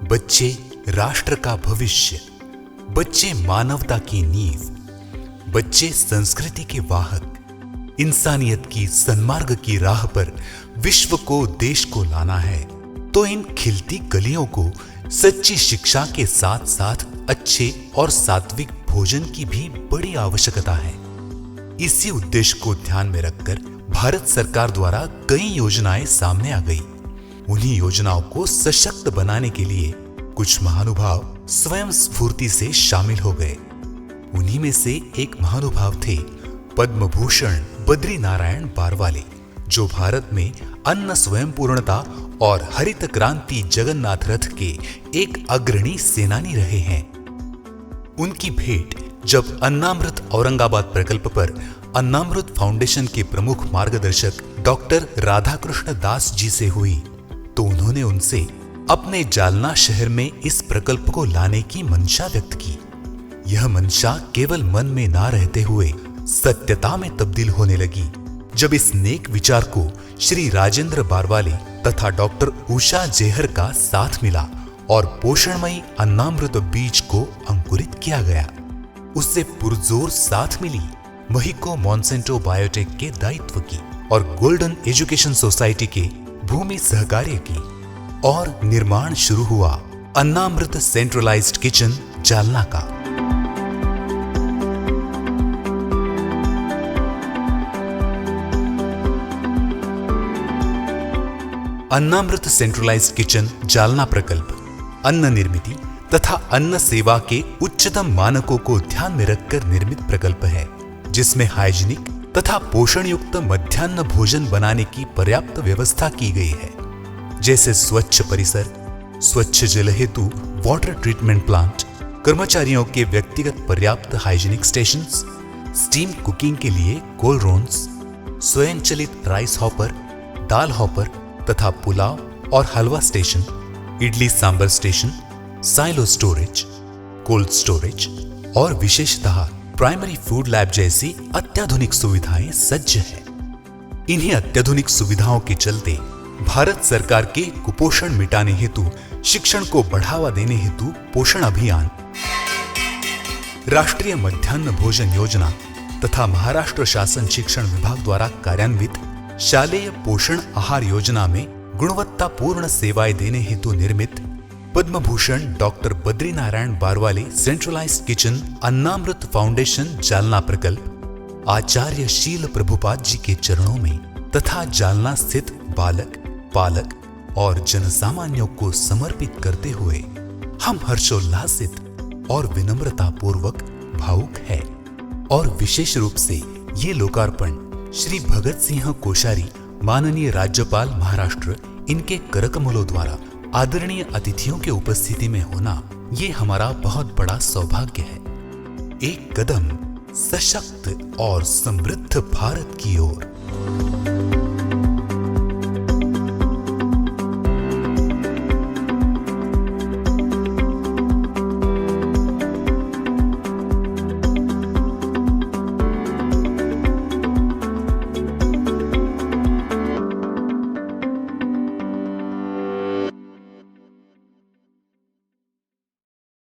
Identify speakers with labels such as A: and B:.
A: बच्चे राष्ट्र का भविष्य, बच्चे मानवता की नींव, बच्चे संस्कृति के वाहक। इंसानियत की सन्मार्ग की राह पर विश्व को, देश को लाना है तो इन खिलती कलियों को सच्ची शिक्षा के साथ साथ अच्छे और सात्विक भोजन की भी बड़ी आवश्यकता है। इसी उद्देश्य को ध्यान में रखकर भारत सरकार द्वारा कई योजनाएं सामने आ गई। उन्हीं योजनाओं को सशक्त बनाने के लिए कुछ महानुभाव स्वयं स्फूर्ति से शामिल हो गए। उन्हीं में से एक महानुभाव थे पद्म भूषण बद्री नारायण बारवाले, जो भारत में अन्न स्वयं पूर्णता और हरित क्रांति जगन्नाथ रथ के एक अग्रणी सेनानी रहे हैं। उनकी भेंट जब अन्नामृत औरंगाबाद प्रकल्प पर अन्नामृत फाउंडेशन के प्रमुख मार्गदर्शक डॉक्टर राधाकृष्ण दास जी से हुई तो उन्होंने उनसे अपने जालना शहर में इस प्रकल्प को लाने की मंशा व्यक्त की। यह मंशा केवल मन में ना रहते हुए सत्यता में तब्दील होने लगी जब इस नेक विचार को श्री राजेंद्र बारवाले तथा डॉक्टर उषा जेहर का साथ मिला और पोषणमयी अन्नामृत बीज को अंकुरित किया गया। उससे पुरजोर साथ मिली महिको मॉन्सेंटो बायोटेक के दायित्व की और गोल्डन एजुकेशन सोसाइटी के भूमि सहकार्य की, और निर्माण शुरू हुआ अन्नामृत सेंट्रलाइज्ड किचन जालना का। अन्नामृत सेंट्रलाइज्ड किचन जालना प्रकल्प अन्न निर्मिति तथा अन्न सेवा के उच्चतम मानकों को ध्यान में रखकर निर्मित प्रकल्प है, जिसमें हाइजीनिक तथा पोषण युक्त मध्याह्न भोजन बनाने की पर्याप्त व्यवस्था की गई है, जैसे स्वच्छ परिसर, स्वच्छ जल हेतु वाटर ट्रीटमेंट प्लांट, कर्मचारियों के व्यक्तिगत पर्याप्त हाइजीनिक स्टेशंस, स्टीम कुकिंग के लिए कोल्ड रूम्स, स्वयंचलित राइस हॉपर, दाल हॉपर तथा पुलाव और halwa station, idli sambar station, silo storage, cold storage और विशेषतः प्राइमरी फूड लैब जैसी अत्याधुनिक सुविधाएं सज्ज है। इन्हीं अत्याधुनिक सुविधाओं के चलते भारत सरकार के कुपोषण मिटाने हेतु, शिक्षण को बढ़ावा देने हेतु पोषण अभियान, राष्ट्रीय मध्याह्न भोजन योजना तथा महाराष्ट्र शासन शिक्षण विभाग द्वारा कार्यान्वित शालेय पोषण आहार योजना में गुणवत्तापूर्ण सेवाएं देने हेतु निर्मित Padma Bhushan doctor Badri Narayan Barwale centralised kitchen Annamrita foundation Jalna प्रकल्प आचार्य शील प्रभुपाद जी के चरणों में तथा जालना स्थित बालक, पालक और जनसामान्यों को समर्पित करते हुए हम हर्षोल्लासित और विनम्रता पूर्वक भावुक है। और विशेष रूप से ये लोकार्पण श्री भगत सिंह कोश्यारी माननीय राज्यपाल महाराष्ट्र, इनके करकमलों द्वारा आदरणीय अतिथियों के उपस्थिति में होना ये हमारा बहुत बड़ा सौभाग्य है। एक कदम सशक्त और समृद्ध भारत की ओर।